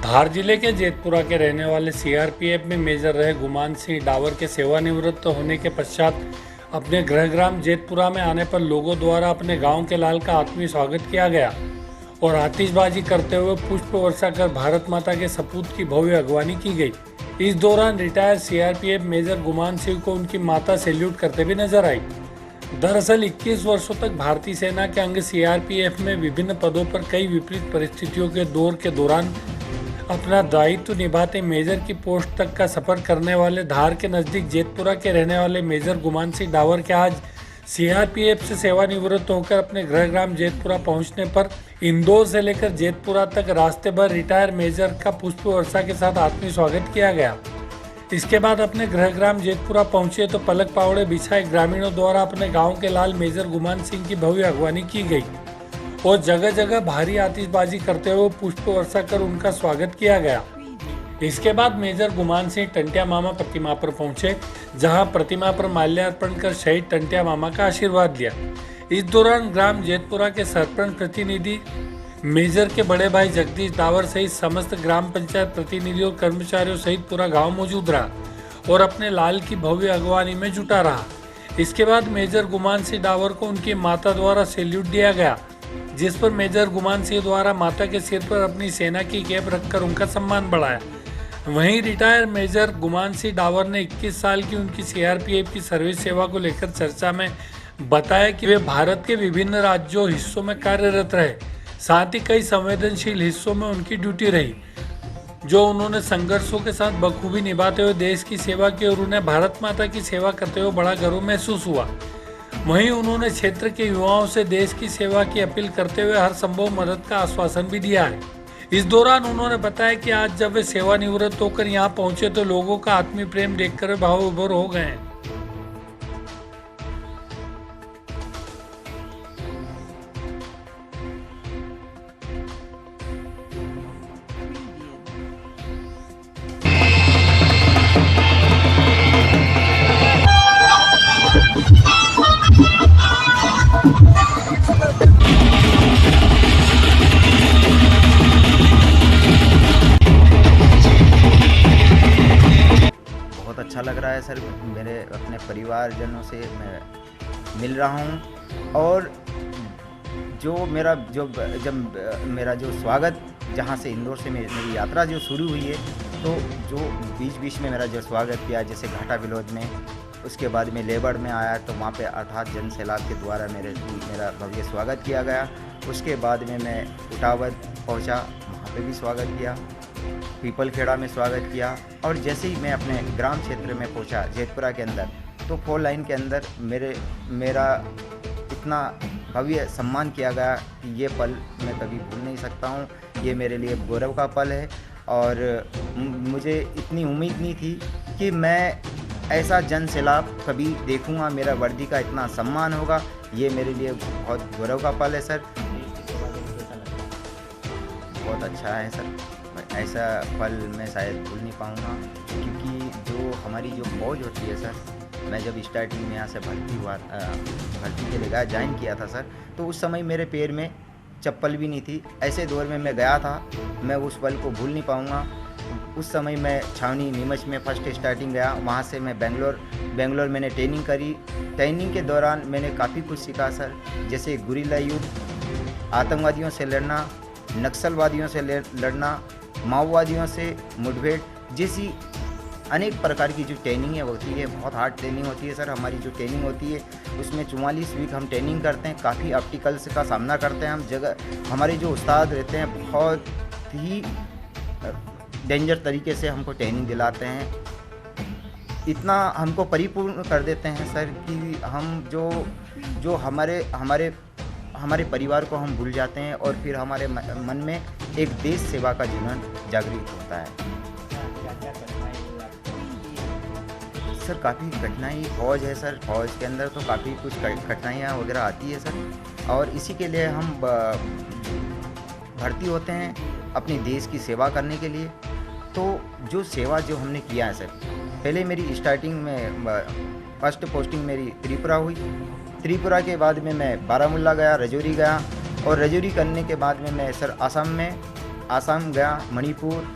धार जिले के जेतपुरा के रहने वाले सीआरपीएफ में मेजर रहे गुमान सिंह डावर के सेवानिवृत्त होने के पश्चात अपने गृहग्राम जेतपुरा में आने पर लोगों द्वारा अपने गांव के लाल का आत्मीय स्वागत किया गया और आतिशबाजी करते हुए पुष्प वर्षा कर भारत माता के सपूत की भव्य अगवानी की गई। इस दौरान retired CRPF major Guman Singh को उनकी माता सैल्यूट करते भी नजर आई। दरअसल 21 वर्षों तक भारतीय सेना के अंग सीआरपीएफ में विभिन्न पदों पर कई विपरीत परिस्थितियों के दौर के दौरान अपना दायित्व निभाते मेजर की पोस्ट तक का सफर करने वाले धार के नजदीक जेतपुरा के रहने वाले मेजर गुमान सिंह डावर के आज सीआरपीएफ से सेवानिवृत्त होकर अपने गृहग्राम जेतपुरा पहुंचने पर इंदौर से लेकर जेतपुरा तक रास्ते भर रिटायर मेजर का पुष्प वर्षा के साथ आत्मीय स्वागत किया गया। इसके बाद अपने गृहग्राम जेतपुरा पहुंचे तो पलक पावड़े बिछाए ग्रामीणों द्वारा अपने गांव के लाल मेजर गुमान सिंह की भव्य अगवानी की गई और जगह जगह भारी आतिशबाजी करते हुए पुष्प वर्षा कर उनका स्वागत किया गया। इसके बाद मेजर गुमान सिंह टंटिया मामा प्रतिमा पर पहुंचे, जहां प्रतिमा पर माल्यार्पण कर शहीद टंटिया मामा का आशीर्वाद लिया। इस दौरान ग्राम जेतपुरा के सरपंच प्रतिनिधि मेजर के बड़े भाई जगदीश डावर सहित समस्त ग्राम पंचायत प्रतिनिधियों कर्मचारियों सहित पूरा गांव मौजूद रहा और अपने लाल की भव्य अगवानी में जुटा रहा। इसके बाद मेजर गुमान सिंह डावर को उनकी माता द्वारा सैल्यूट दिया गया, जिस पर मेजर गुमान सिंह द्वारा माता के सिर पर अपनी सेना की कैप रखकर उनका सम्मान बढ़ाया। वहीं रिटायर मेजर गुमान सिंह डावर ने 21 साल की उनकी सीआरपीएफ की सर्विस सेवा को लेकर चर्चा में बताया कि वे भारत के विभिन्न राज्यों हिस्सों में कार्यरत रहे, साथ ही कई संवेदनशील हिस्सों में उनकी ड्यूटी रही, जो उन्होंने संघर्षों के साथ बखूबी निभाते हुए देश की सेवा की और उन्हें भारत माता की सेवा करते हुए बड़ा गर्व महसूस हुआ। वहीं उन्होंने क्षेत्र के युवाओं से देश की सेवा की अपील करते हुए हर संभव मदद का आश्वासन भी दिया है। इस दौरान उन्होंने बताया कि आज जब वे सेवानिवृत्त होकर यहां पहुंचे तो लोगों का आत्मीय प्रेम देखकर भाव विभोर हो गए हैं। बहुत अच्छा लग रहा है सर। मेरे अपने परिवारजनों से मैं मिल रहा हूँ और जब मेरा जो स्वागत जहाँ से इंदौर से मेरी यात्रा जो शुरू हुई है, तो जो बीच बीच में मेरा जो स्वागत किया, जैसे घाटा विलोद में, उसके बाद में लेबड़ में आया तो वहाँ पे अर्थात जन सैलाब के द्वारा मेरा भव्य स्वागत किया गया। उसके बाद में मैं उटावद पहुँचा, वहाँ पे भी स्वागत किया, पीपल खेड़ा में स्वागत किया और जैसे ही मैं अपने ग्राम क्षेत्र में पहुंचा जेतपुरा के अंदर, तो 4 लाइन के अंदर मेरा इतना भव्य सम्मान किया गया कि ये पल मैं कभी भूल नहीं सकता हूँ। ये मेरे लिए गौरव का पल है और मुझे इतनी उम्मीद नहीं थी कि मैं ऐसा जन सैलाब कभी देखूँगा, मेरा वर्दी का इतना सम्मान होगा। ये मेरे लिए बहुत गौरव का पल है सर। बहुत अच्छा है सर, ऐसा पल मैं शायद भूल नहीं पाऊँगा, क्योंकि जो हमारी जो फौज होती है सर, मैं जब स्टार्टिंग में यहाँ से भर्ती के लिए ज्वाइन किया था सर, तो उस समय मेरे पैर में चप्पल भी नहीं थी। ऐसे दौर में मैं गया था, मैं उस पल को भूल नहीं पाऊँगा। उस समय मैं छावनी नीमच में फर्स्ट स्टार्टिंग गया, वहाँ से मैं बेंगलोर मैंने ट्रेनिंग करी। ट्रेनिंग के दौरान मैंने काफ़ी कुछ सीखा सर, जैसे गुरिल्ला युद्ध, आतंकवादियों से लड़ना, नक्सलवादियों से लड़ना, माओवादियों से मुठभेड़ जैसी अनेक प्रकार की जो ट्रेनिंग होती है, बहुत हार्ड ट्रेनिंग होती है सर। हमारी जो ट्रेनिंग होती है उसमें 44 वीक हम ट्रेनिंग करते हैं, काफ़ी ऑब्स्टिकल्स का सामना करते हैं हम। हमारे जो उस्ताद रहते हैं बहुत ही डेंजर तरीके से हमको ट्रेनिंग दिलाते हैं, इतना हमको परिपूर्ण कर देते हैं सर कि हम जो हमारे परिवार को हम भूल जाते हैं और फिर हमारे मन में एक देश सेवा का जुनून जागृत होता है। सर काफ़ी कठिनाई फौज है सर, फौज के अंदर तो काफ़ी कुछ कठिनाइयाँ वगैरह आती है सर, और इसी के लिए हम भर्ती होते हैं अपने देश की सेवा करने के लिए। तो जो सेवा जो हमने किया है सर, पहले मेरी स्टार्टिंग में फर्स्ट पोस्टिंग मेरी त्रिपुरा हुई। त्रिपुरा के बाद में मैं बारामूला गया, रजौरी गया, और रजौरी करने के बाद में मैं सर असम में आसाम गया, मणिपुर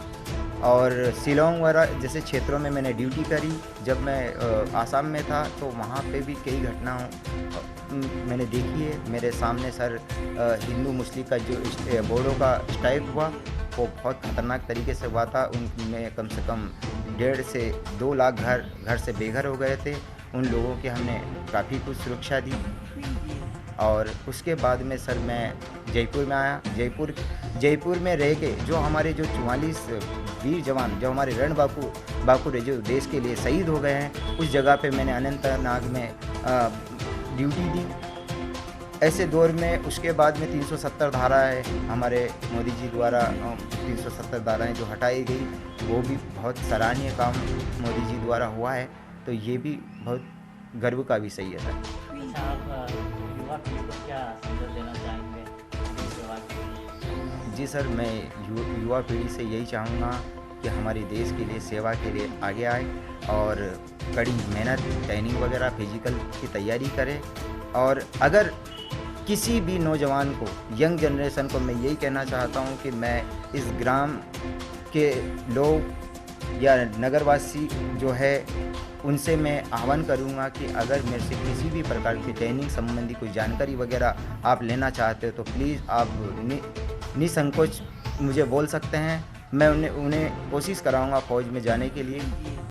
और शिलोंग वगैरह जैसे क्षेत्रों में मैंने ड्यूटी करी। जब मैं आसाम में था तो वहाँ पे भी कई घटनाओं मैंने देखी है। मेरे सामने सर हिंदू मुस्लिम का जो बोर्डों का स्ट्राइक हुआ वो बहुत ख़तरनाक तरीके से हुआ था। उनमें कम से कम 1.5 से 2 लाख घर से बेघर हो गए थे। उन लोगों की हमने काफ़ी कुछ सुरक्षा दी। और उसके बाद में सर मैं जयपुर में आया। जयपुर में रह के जो हमारे जो 44 वीर जवान जो हमारे बांकुर जो देश के लिए शहीद हो गए हैं, उस जगह पे मैंने अनंतनाग में ड्यूटी दी। ऐसे दौर में उसके बाद में 370 धारा है हमारे मोदी जी द्वारा 370 धाराएँ जो हटाई गई, वो भी बहुत सराहनीय काम मोदी जी द्वारा हुआ है। तो ये भी बहुत गर्व का विषय है सर। अच्छा, आप युवा पीढ़ी को क्या संदेश देना चाहेंगे देश सेवा के लिए? जी सर, मैं युवा पीढ़ी से यही चाहूँगा कि हमारी देश के लिए सेवा के लिए आगे आए और कड़ी मेहनत, ट्रेनिंग वगैरह, फिजिकल की तैयारी करें। और अगर किसी भी नौजवान को, यंग जनरेशन को मैं यही कहना चाहता हूँ कि मैं इस ग्राम के लोग या नगरवासी जो है उनसे मैं आह्वान करूंगा कि अगर मेरे से किसी भी प्रकार की ट्रेनिंग संबंधी कोई जानकारी वगैरह आप लेना चाहते हो तो प्लीज़ आप निसंकोच मुझे बोल सकते हैं। मैं उन्हें कोशिश कराऊंगा फ़ौज में जाने के लिए।